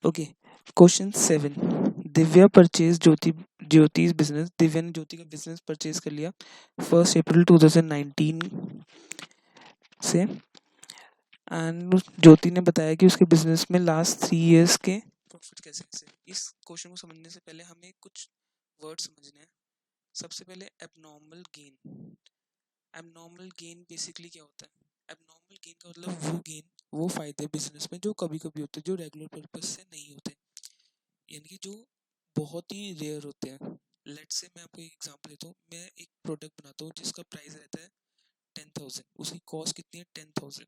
Okay, question 7। Divya purchase Jyoti's business. Divya ने ज्योति का business purchase कर लिया 1 अप्रैल 2019 से। एंड ज्योति ने बताया कि उसके बिजनेस में लास्ट 3 इयर्स के प्रॉफिट कैसे कैसे। इस क्वेश्चन को समझने से पहले हमें कुछ वर्ड समझने हैं। सबसे पहले abnormal gain. Abnormal gain basically क्या होता है? एबनॉर्मल गेन का मतलब वो गेन, वो फायदे बिजनेस में जो कभी कभी होते हैं, जो रेगुलर पर्पज से नहीं होते, यानी कि जो बहुत ही रेयर होते हैं। लेट्स से मैं आपको एक एग्जांपल देता हूँ। मैं एक प्रोडक्ट बनाता हूँ जिसका प्राइस रहता है 10,000। उसकी कॉस्ट कितनी है? 10,000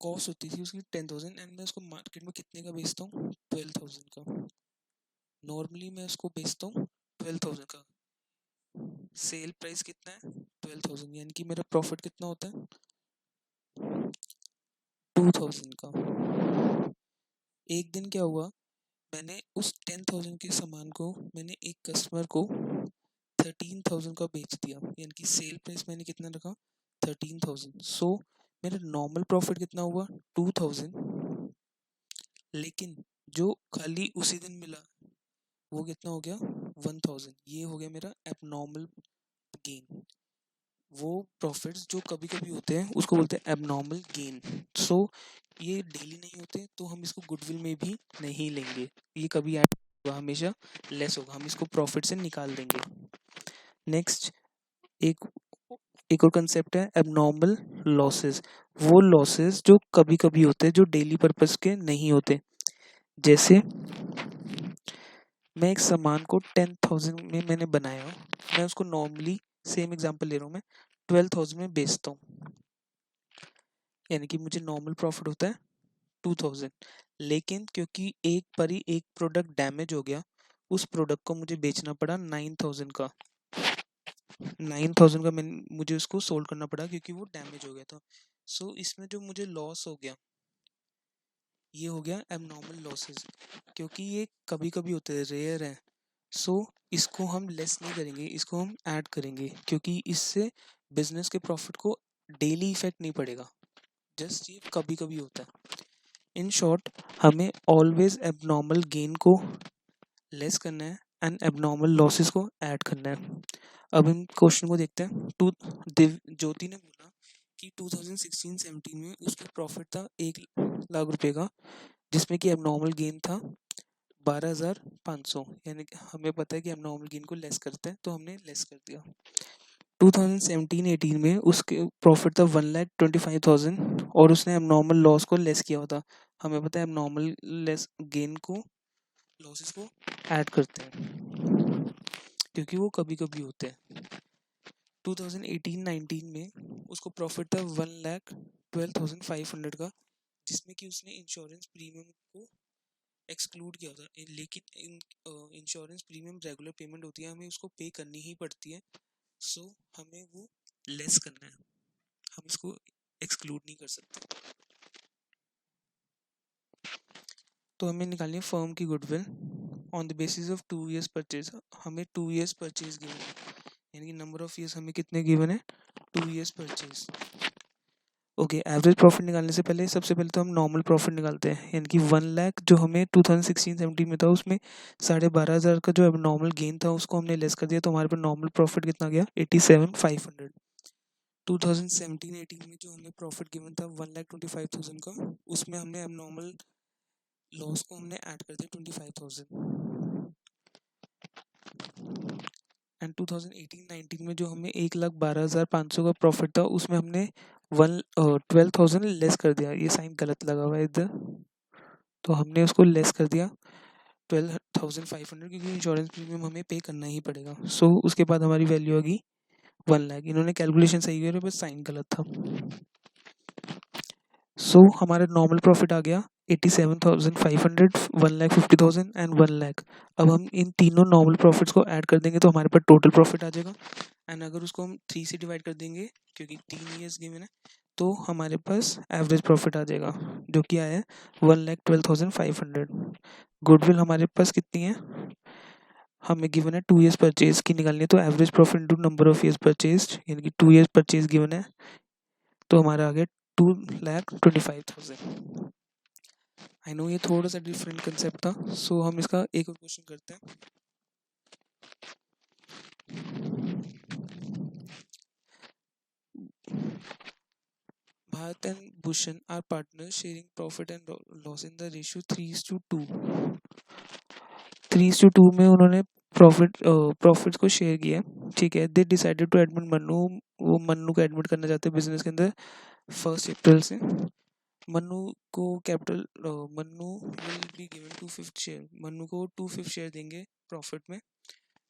कॉस्ट होती थी उसकी 10,000। एंड मैं उसको मार्केट में कितने का बेचता हूँ? 12,000 का। नॉर्मली मैं उसको बेचता हूँ 12,000 का। सेल प्राइस कितना है? 12,000। यानी कि मेरा प्रॉफिट कितना होता है? 2,000 का। एक दिन क्या हुआ, मैंने उस 10,000 के सामान को मैंने एक कस्टमर को 13,000 का बेच दिया। यानी कि सेल प्राइस मैंने कितना रखा? 13,000। सो मेरा नॉर्मल प्रॉफिट कितना हुआ? 2,000। लेकिन जो खाली उसी दिन मिला वो कितना हो गया? 1,000। ये हो गया मेरा एबनॉर्मल गेन। वो प्रॉफिट्स जो कभी कभी होते हैं उसको बोलते हैं एबनॉर्मल गेन। सो ये डेली नहीं होते, तो हम इसको गुडविल में भी नहीं लेंगे। ये कभी ऐड होगा, हमेशा लेस होगा, हम इसको प्रॉफिट से निकाल देंगे। नेक्स्ट, एक एक और कंसेप्ट है एबनॉर्मल लॉसेस। वो लॉसेस जो कभी कभी होते हैं, जो डेली पर्पस के नहीं होते। जैसे मैं एक सामान को 10,000 में मैंने बनाया, मैं उसको नॉर्मली, सेम एग्जांपल ले रहा हूँ मैं, 12,000 में बेचता हूँ। यानी कि मुझे नॉर्मल प्रॉफिट होता है 2,000। लेकिन क्योंकि एक पर ही एक प्रोडक्ट डैमेज हो गया, उस प्रोडक्ट को मुझे बेचना पड़ा 9,000 का। 9,000 का मुझे उसको सोल्ड करना पड़ा क्योंकि वो डैमेज हो गया था। सो इसमें जो मुझे लॉस हो गया, ये हो गया एबनॉर्मल लॉसेस। क्योंकि ये कभी कभी होते हैं, रेयर है। सो इसको हम लेस नहीं करेंगे, इसको हम ऐड करेंगे, क्योंकि इससे बिजनेस के प्रॉफिट को डेली इफेक्ट नहीं पड़ेगा, जस्ट ये कभी कभी होता है। इन शॉर्ट, हमें ऑलवेज एबनॉर्मल गेन को लेस करना है एंड एबनॉर्मल लॉसेस को ऐड करना है। अब हम क्वेश्चन को देखते हैं। ज्योति ने बोला कि 2016-17 में उसका प्रॉफिट था 1 लाख रुपए का, जिसमें कि एबनॉर्मल गेन था 12,500। यानी कि हमें पता है कि एबनॉर्मल गेन को लेस करते हैं, तो हमने लेस कर दिया। 2017-18 में उसके प्रॉफिट था 1,25,000 और उसने एबनॉर्मल लॉस को लेस किया होता। हमें पता है एबनॉर्मल लेस गेन को, लॉसेस को ऐड करते हैं, क्योंकि वो कभी कभी होते हैं। 2018-19 में उसको प्रॉफिट था 1,12,500 का, जिसमें कि उसने इंश्योरेंस प्रीमियम को एक्सक्लूड किया था। लेकिन इंश्योरेंस प्रीमियम रेगुलर पेमेंट होती है, हमें उसको पे करनी ही पड़ती है। सो हमें वो लेस करना है, हम इसको एक्सक्लूड नहीं कर सकते। तो हमें निकालनी है फर्म की goodwill on the basis of 2 years purchase. हमें 2 इयर्स परचेज गिवन है, यानी कि नंबर ऑफ ईयर्स हमें कितने गिवन है? 2 years purchase. Okay, average profit निकालने से पहले सबसे पहले तो हम नॉर्मल प्रॉफिट निकालते हैं। यानी कि 1 लाख जो हमें 2016-17 में था, उसमें 12,500 का जो अब नॉर्मल गेन था उसको हमने लेस कर दिया, तो हमारे पास नॉर्मल प्रॉफिट कितना गया? 87,500। 2017-18 में जो हमें प्रॉफिट गिवन था 1,25,000 का, उसमें हमने अब नॉर्मल लॉस को हमने ऐड कर दिया 25,000। एंड 2018-19 में जो हमें 1,12,500 का प्रॉफिट था, उसमें हमने 12,000 लेस कर दिया। ये साइन गलत लगा हुआ है इधर, तो हमने उसको लेस कर दिया 12,500, क्योंकि इंश्योरेंस प्रीमियम हमें पे करना ही पड़ेगा। सो उसके बाद हमारी वैल्यू होगी 1 लाख। इन्होंने कैलकुलेशन सही किया, बस साइन गलत था। सो हमारा नॉर्मल प्रॉफिट आ गया 87,500, 1,50,000 एंड 1 लाख। अब हम इन तीनों नॉर्मल प्रॉफिट्स को ऐड कर देंगे तो हमारे पास टोटल प्रॉफिट आ जाएगा। एंड अगर उसको हम 3 से डिवाइड कर देंगे, क्योंकि 3 ईयर्स गिवन है, तो हमारे पास एवरेज प्रॉफिट आ जाएगा, जो कि आया है 1,12,500। गुडविल हमारे पास कितनी है? हमें गिवन है 2 ईयर्स परचेज की निकालनी है, तो average profit into number of years purchase, यानी कि 2 ईयर्स परचेज गिवन है, तो हमारा आ गया 2,25,000। आई नो ये थोड़ा सा डिफरेंट कंसेप्ट था, सो हम इसका एक और क्वेश्चन करते हैं। Bharat and Bhushan are partners sharing profit and loss in the ratio 3:2। 3:2 में उन्होंने प्रॉफिट्स को शेयर किया, ठीक है। They decided to admit Mannu, वो मन्नू को एडमिट करना चाहते हैं बिजनेस के अंदर 1 अप्रैल से। मन्नू को capital Mannu will be given 2/5 share, Mannu को 2/5 शेयर देंगे प्रॉफिट में।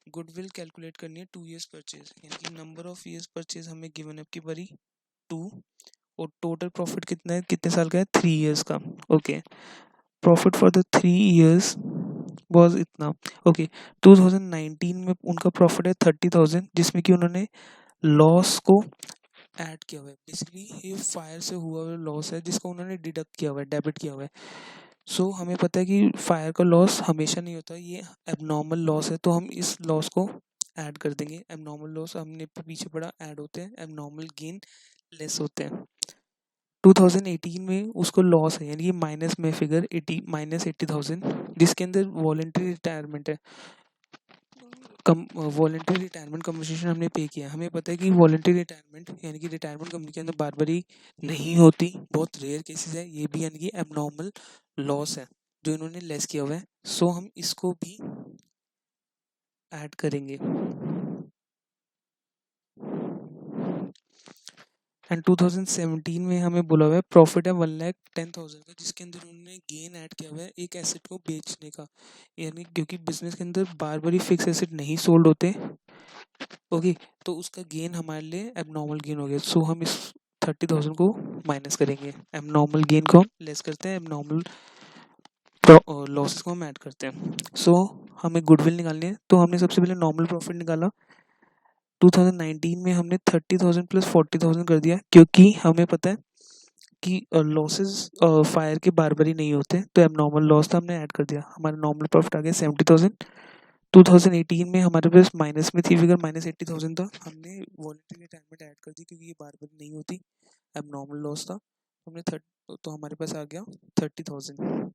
गुडविल कैलकुलेट करनी है 2 years परचेज, यानी कि नंबर ऑफ ईयर्स परचेज हमें गिवन है आपकी बारी 2, और टोटल प्रॉफिट कितना है, कितने साल का है, 3 years का। Okay, profit for the 3 years was इतना। ओके, 2019 में उनका प्रॉफिट है 30,000, जिसमें कि उन्होंने लॉस को ऐड किया हुआ है। बेसिकली ये फायर से हुआ हुआ लॉस है जिसको उन्होंने डिडक्ट किया हुआ है, डेबिट किया हुआ है। सो हमें पता है कि फायर का लॉस हमेशा नहीं होता, ये एबनॉर्मल लॉस है, तो हम इस लॉस को ऐड कर देंगे। एबनॉर्मल लॉस हमने पीछे पढ़ा ऐड होते हैं, एबनॉर्मल गेन लेस होते हैं। 2018 में उसको लॉस है, यानी कि माइनस में फिगर 80,000, जिसके अंदर वॉलेंट्री रिटायरमेंट है। वॉलेंट्री रिटायरमेंट कंपनसेशन हमने पे किया। हमें पता है कि वॉलेंट्री रिटायरमेंट यानी कि रिटायरमेंट कंपनी के अंदर बार बारी नहीं होती, बहुत रेयर केसेस है, ये भी यानी कि एबनॉर्मल लॉस है जो इन्होंने लेस किया हुआ है। सो हम इसको भी ऐड करेंगे। एंड 2017 में हमें बोला हुआ है प्रॉफिट है 1,10,000 का, जिसके अंदर उन्होंने गेन ऐड किया हुआ है एक एसेट को बेचने का, यानी क्योंकि बिजनेस के अंदर बार बार फिक्स एसेट नहीं सोल्ड होते। ओके, तो उसका गेन हमारे लिए एबनॉर्मल गेन हो गया। सो हम इस 30,000 को माइनस करेंगे, एबनॉर्मल गेन को हम लेस करते हैं, एबनॉर्मल लॉसेस को हम ऐड करते हैं। सो हमें गुडविल निकालनी है, तो हमने सबसे पहले नॉर्मल प्रॉफिट निकाला। 2019 में हमने 30,000 प्लस 40,000 कर दिया, क्योंकि हमें पता है कि लॉसेस फायर के बार बारी नहीं होते, तो एबनॉर्मल लॉस था, हमने ऐड कर दिया। हमारा नॉर्मल प्रॉफिट आ गया 70,000। 2018 में हमारे पास माइनस में थी फिगर, -80,000 था, हमने वॉलंटरी रिटायरमेंट ऐड कर दी क्योंकि ये बार बार नहीं होती, एबनॉर्मल लॉस था, हमने तो हमारे पास आ गया 30,000।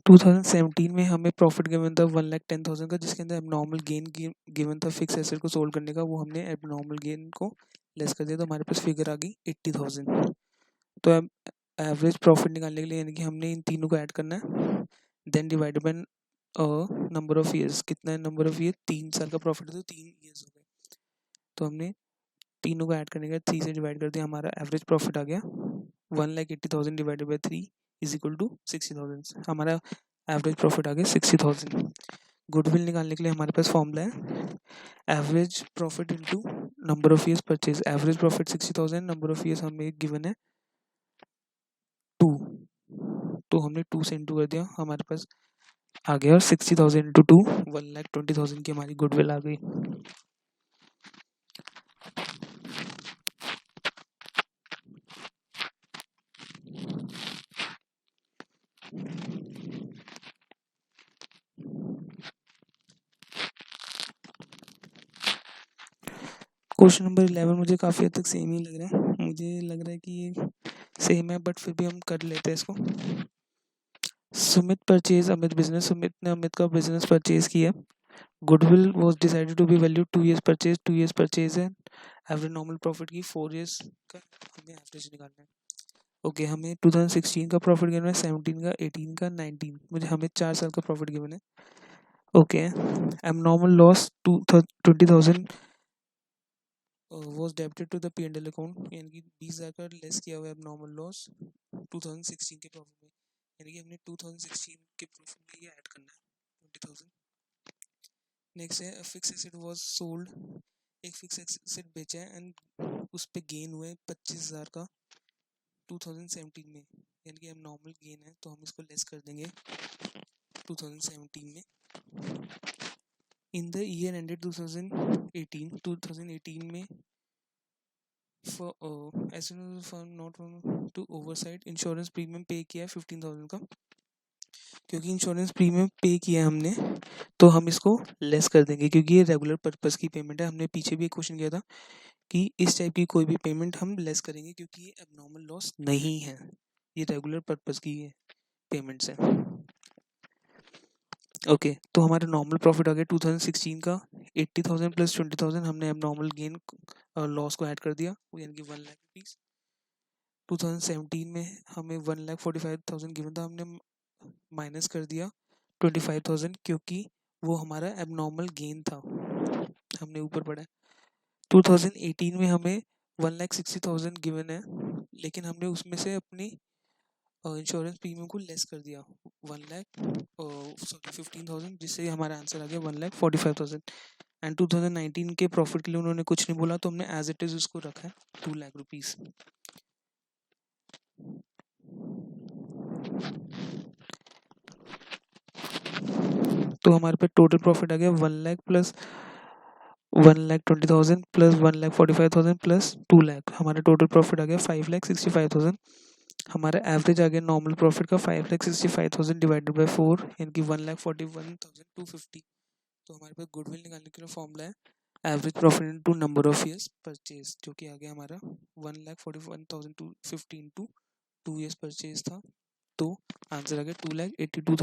2017 में हमें प्रॉफिट गिवन था 1,10,000 का, जिसके अंदर एबनॉर्मल गेन गिवन था फिक्स एसेट को सोल्ड करने का, वो हमने एबनॉर्मल गेन को लेस कर दिया, तो हमारे पास फिगर आ गई 80,000। तो अब एवरेज प्रॉफिट निकालने के लिए यानी कि हमने इन तीनों को ऐड करना है, then divided by number of years. कितना है नंबर ऑफ ईयर, 3 साल का प्रॉफिट है तो 3 ईयर्स हो गए, तो हमने तीनों को ऐड करने के बाद 3 से डिवाइड कर दिया, हमारा एवरेज प्रॉफिट आ गया 1,80,000 divided by 3 is equal to 60,000। हमारा एवरेज प्रॉफिट आ गया 60,000। गुडविल निकालने के लिए हमारे पास फॉर्मूला है average profit into number of years purchase. Average profit 60,000, number of years हमें गिवन है 2, तो हमने 2 से इंटू कर दिया, हमारे पास आ गया 60,000 इंटू 2, 1,20,000 की हमारी गुडविल आ गई। क्वेश्चन नंबर 11 मुझे काफ़ी हद तक सेम ही लग रहा है, मुझे लग रहा है कि ये सेम है, बट फिर भी हम कर लेते हैं इसको। सुमित परचेज अमित बिजनेस, सुमित ने अमित का बिजनेस परचेज किया। Goodwill was decided to be value 2 years purchase, 2 years purchase है। एवरेज नॉर्मल प्रॉफिट की 4 years का हमें एवरेज निकालना है। ओके, हमें 2016 का प्रॉफिट गिवन है, 17 का, 18 का, 19, मुझे हमें 4 साल का प्रॉफिट गिवन है। Okay, abnormal loss 20,000 was debited to the P&L account, यानी कि 20,000 का लेस किया हुआ है एबनॉर्मल लॉस 2016 के प्रॉफिट में, यानी कि हमने 2016 के प्रॉफिट में ये ऐड करना है 20,000। नेक्स्ट है फिक्स एसेट वाज सोल्ड, एक फिक्स एसेट बेचा है एंड उस पे गेन हुआ है 25,000 का 2017 में, यानी कि अब नॉर्मल गेन है, तो हम इसको लेस कर देंगे 2017 में। इन द ईयर एंडेड 2018 में for not to oversight insurance premium pay किया है 15,000 का, क्योंकि इंश्योरेंस प्रीमियम पे किया है हमने, तो हम इसको लेस कर देंगे क्योंकि ये रेगुलर पर्पस की पेमेंट है। हमने पीछे भी एक क्वेश्चन किया था कि इस टाइप की कोई भी पेमेंट हम लेस करेंगे क्योंकि ये एबनॉर्मल लॉस नहीं है। ये रेगुलर पर्पस की पेमेंट्स है। ओके, तो हमारा नॉर्मल प्रॉफिट आ गया 2016 का 80,000 प्लस 20,000, हमने अब नॉर्मल गेन लॉस को ऐड कर दिया, यानी कि 1 लाख रुपीज़। 2017 में हमें 1,45,000 गिवन था, हमने माइनस कर दिया 25,000, क्योंकि वो हमारा एबनॉर्मल गेन था, हमने ऊपर पढ़ा है। 2018 में हमें 1,60,000 गिवन है, लेकिन हमने उसमें से अपनी इंश्योरेंस प्रीमियम को लेस कर दिया 15,000, जिससे हमारा आंसर आ गया 1,45,000। एंड 2019 के प्रॉफिट के लिए उन्होंने कुछ नहीं बोला, तो हमने एज इट इज़ उसको रखा है 2 लाख रुपीज़। तो हमारे पे टोटल प्रॉफिट आ गया 1 lakh plus 1,20,000 plus 1,45,000 plus 2 lakh, हमारा टोटल प्रॉफिट आ गया 5,65,000। हमारा एवरेज आ गया नॉर्मल प्रॉफिट का 5,65,000 डिवाइडेड बाय 4, यानी कि 1,41,250। तो हमारे पास गुडविल निकालने के लिए फॉर्मूला है average profit into number of years purchase, जो कि आ गया हमारा 1,41,250 इंटू 2 ईयर्स परचेज था, तो आंसर आ गया 2,82,000।